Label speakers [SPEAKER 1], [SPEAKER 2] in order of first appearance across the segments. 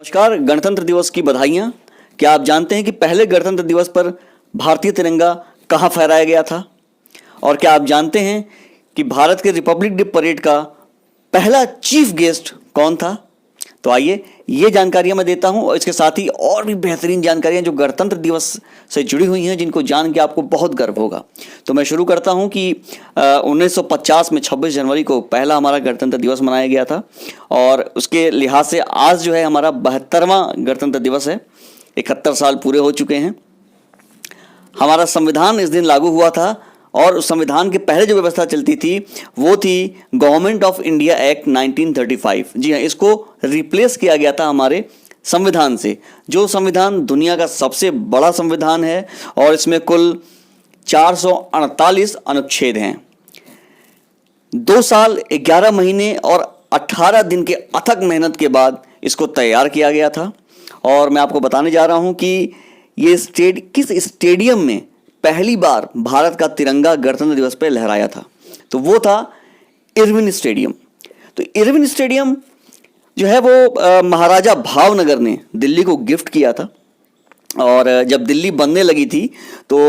[SPEAKER 1] नमस्कार। गणतंत्र दिवस की बधाइयाँ। क्या आप जानते हैं कि पहले गणतंत्र दिवस पर भारतीय तिरंगा कहाँ फहराया गया था? और क्या आप जानते हैं कि भारत के रिपब्लिक डे परेड का पहला चीफ गेस्ट कौन था? तो आइए ये जानकारियां मैं देता हूं और इसके साथ ही और भी बेहतरीन जानकारियां जो गणतंत्र दिवस से जुड़ी हुई हैं, जिनको जान के आपको बहुत गर्व होगा। तो मैं शुरू करता हूं कि 1950 में 26 जनवरी को पहला हमारा गणतंत्र दिवस मनाया गया था और उसके लिहाज से आज जो है हमारा 72वां गणतंत्र दिवस है। 71 साल पूरे हो चुके हैं। हमारा संविधान इस दिन लागू हुआ था और उस संविधान के पहले जो व्यवस्था चलती थी वो थी गवर्नमेंट ऑफ इंडिया एक्ट 1935। जी हाँ, इसको रिप्लेस किया गया था हमारे संविधान से, जो संविधान दुनिया का सबसे बड़ा संविधान है और इसमें कुल 448 अनुच्छेद हैं। 2 साल 11 महीने और 18 दिन के अथक मेहनत के बाद इसको तैयार किया गया था। और मैं आपको बताने जा रहा हूं कि ये किस स्टेडियम में पहली बार भारत का तिरंगा गणतंत्र दिवस पर लहराया था। तो वो था इरविन स्टेडियम। तो इरविन स्टेडियम जो है वो महाराजा भावनगर ने दिल्ली को गिफ्ट किया था। और जब दिल्ली बनने लगी थी तो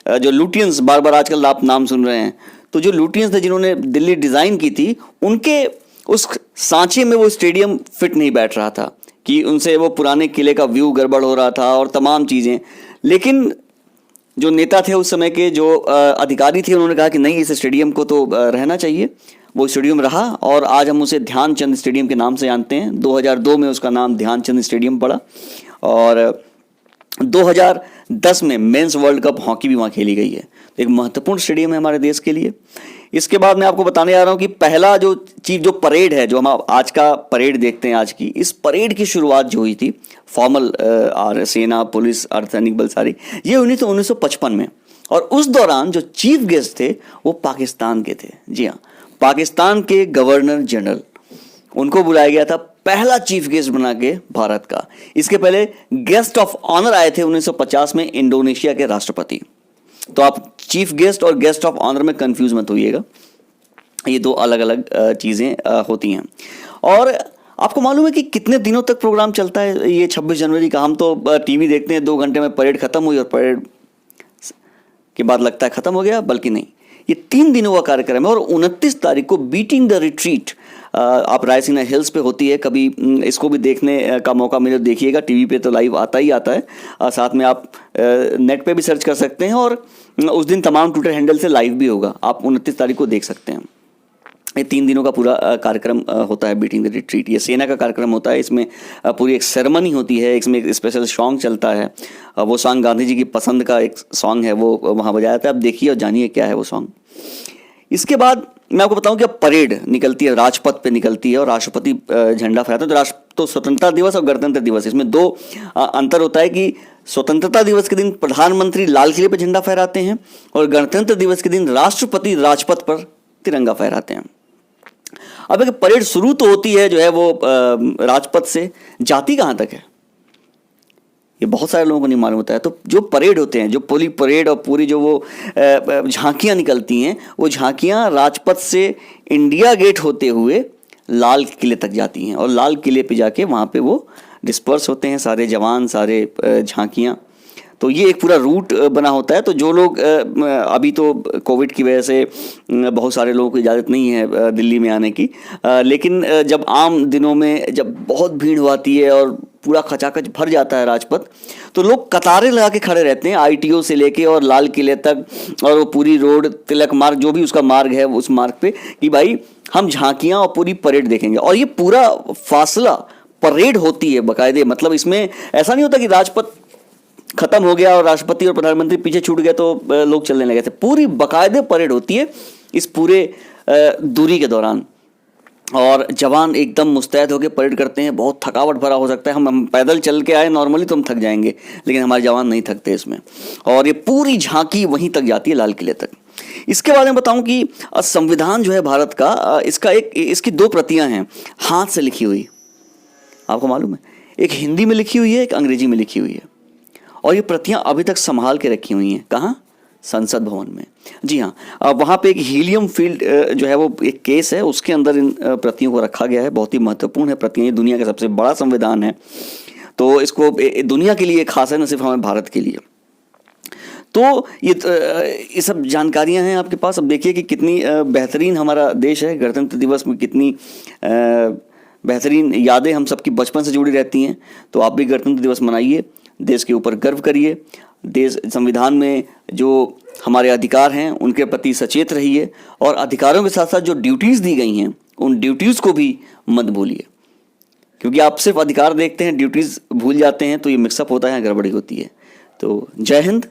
[SPEAKER 1] जो लुटियंस, बार बार आजकल आप नाम सुन रहे हैं, तो जो लुटियंस थे जिन्होंने दिल्ली डिज़ाइन की थी, उनके उस सांचे में वो स्टेडियम फिट नहीं बैठ रहा था कि उनसे वो पुराने किले का व्यू गड़बड़ हो रहा था और तमाम चीज़ें। लेकिन जो नेता थे उस समय के, जो अधिकारी थे, उन्होंने कहा कि नहीं, इस स्टेडियम को तो रहना चाहिए। वो स्टेडियम रहा और आज हम उसे ध्यानचंद स्टेडियम के नाम से जानते हैं। 2002 में उसका नाम ध्यानचंद स्टेडियम पड़ा और 2010 में मेंस वर्ल्ड कप हॉकी भी वहाँ खेली गई है। तो एक महत्वपूर्ण स्टेडियम है हमारे देश के लिए। इसके बाद मैं आपको बताने जा रहा हूँ कि पहला जो परेड है, जो हम आज का परेड देखते हैं आज की, इस परेड की शुरुआत जो हुई थी फॉर्मल सेना, पुलिस, अर्धसैनिक बल सारी, ये 1955 में। और उस दौरान जो चीफ गेस्ट थे वो पाकिस्तान के थे। जी हाँ, पाकिस्तान के गवर्नर जनरल, उनको बुलाया गया था पहला चीफ गेस्ट बना के भारत का। इसके पहले गेस्ट ऑफ ऑनर आए थे 1950 में इंडोनेशिया के राष्ट्रपति। तो आप चीफ गेस्ट और गेस्ट ऑफ ऑनर में कंफ्यूज मत होइएगा, ये दो अलग अलग चीज़ें होती हैं। और आपको मालूम है कि कितने दिनों तक प्रोग्राम चलता है ये 26 जनवरी का? हम तो टीवी देखते हैं, 2 घंटे में परेड खत्म हुई और परेड के बाद लगता है खत्म हो गया, बल्कि नहीं, ये 3 दिनों का कार्यक्रम है। और 29 तारीख को बीटिंग द रिट्रीट आप रायसीना हिल्स पे होती है। कभी इसको भी देखने का मौका मिले तो देखिएगा, टीवी पे तो लाइव आता ही आता है। साथ में आप नेट पे भी सर्च कर सकते हैं और उस दिन तमाम ट्विटर हैंडल से लाइव भी होगा, आप 29 तारीख को देख सकते हैं। ये 3 दिनों का पूरा कार्यक्रम होता है बीटिंग द रिट्रीट। ये सेना का कार्यक्रम होता है। इसमें पूरी एक सेरेमनी होती है, इसमें एक स्पेशल सॉन्ग चलता है। वो सॉन्ग गांधी जी की पसंद का एक सॉन्ग है, वो वहाँ बजाया जाता है। आप देखिए और जानिए क्या है वो सॉन्ग। इसके बाद मैं आपको बताऊं कि अब परेड निकलती है, राजपथ पे निकलती है और राष्ट्रपति झंडा फहराते हैं। तो स्वतंत्रता दिवस और गणतंत्र दिवस, इसमें 2 अंतर होता है कि स्वतंत्रता दिवस के दिन प्रधानमंत्री लाल किले पर झंडा फहराते हैं और गणतंत्र दिवस के दिन राष्ट्रपति राजपथ पर तिरंगा फहराते हैं। अब एक परेड शुरू तो होती है जो है वो राजपथ से, जाती कहाँ तक है ये बहुत सारे लोगों को नहीं मालूम होता है। तो जो परेड होते हैं, जो पूरी परेड और पूरी जो वो झांकियाँ निकलती हैं, वो झांकियाँ राजपथ से इंडिया गेट होते हुए लाल किले तक जाती हैं और लाल किले पे जाके वहाँ पे वो डिस्पर्स होते हैं सारे जवान, सारे झांकियाँ। तो ये एक पूरा रूट बना होता है। तो जो लोग अभी तो कोविड की वजह से बहुत सारे लोगों को इजाज़त नहीं है दिल्ली में आने की, लेकिन जब आम दिनों में जब बहुत भीड़ होती है और पूरा खचाखच भर जाता है राजपथ, तो लोग कतारें लगा के खड़े रहते हैं ITO से लेके और लाल किले तक, और वो पूरी रोड, तिलक मार्ग, जो भी उसका मार्ग है, उस मार्ग पे कि भाई हम झांकियाँ और पूरी परेड देखेंगे। और ये पूरा फासला परेड होती है बाकायदे। मतलब इसमें ऐसा नहीं होता कि राजपथ खत्म हो गया और राष्ट्रपति और प्रधानमंत्री पीछे छूट गए तो लोग चलने लगे थे। पूरी बाकायदे परेड होती है इस पूरे दूरी के दौरान और जवान एकदम मुस्तैद होकर परेड करते हैं। बहुत थकावट भरा हो सकता है, हम पैदल चल के आए नॉर्मली तो हम थक जाएंगे, लेकिन हमारे जवान नहीं थकते इसमें। और ये पूरी झांकी वहीं तक जाती है, लाल किले तक। इसके बारे में बताऊं कि संविधान जो है भारत का, इसकी 2 प्रतियां हैं हाथ से लिखी हुई। आपको मालूम है, एक हिंदी में लिखी हुई है, एक अंग्रेजी में लिखी हुई है। और ये प्रतियां अभी तक संभाल के रखी हुई हैं। कहाँ? संसद भवन में। जी हाँ, वहाँ पे एक हीलियम फील्ड जो है वो एक केस है, उसके अंदर इन प्रतियों को रखा गया है। बहुत ही महत्वपूर्ण है प्रतियां। ये दुनिया का सबसे बड़ा संविधान है। तो इसको दुनिया के लिए खास है, न सिर्फ हमारे भारत के लिए। तो ये सब जानकारियां हैं आपके पास। अब देखिए कि कितनी बेहतरीन हमारा देश है। गणतंत्र दिवस में कितनी बेहतरीन यादें हम सबकी बचपन से जुड़ी रहती हैं। तो आप भी गणतंत्र दिवस मनाइए, देश के ऊपर गर्व करिए, देश संविधान में जो हमारे अधिकार हैं उनके प्रति सचेत रहिए, और अधिकारों के साथ साथ जो ड्यूटीज़ दी गई हैं उन ड्यूटीज़ को भी मत भूलिए, क्योंकि आप सिर्फ अधिकार देखते हैं, ड्यूटीज़ भूल जाते हैं तो ये मिक्सअप होता है, गड़बड़ी होती है। तो जय हिंद,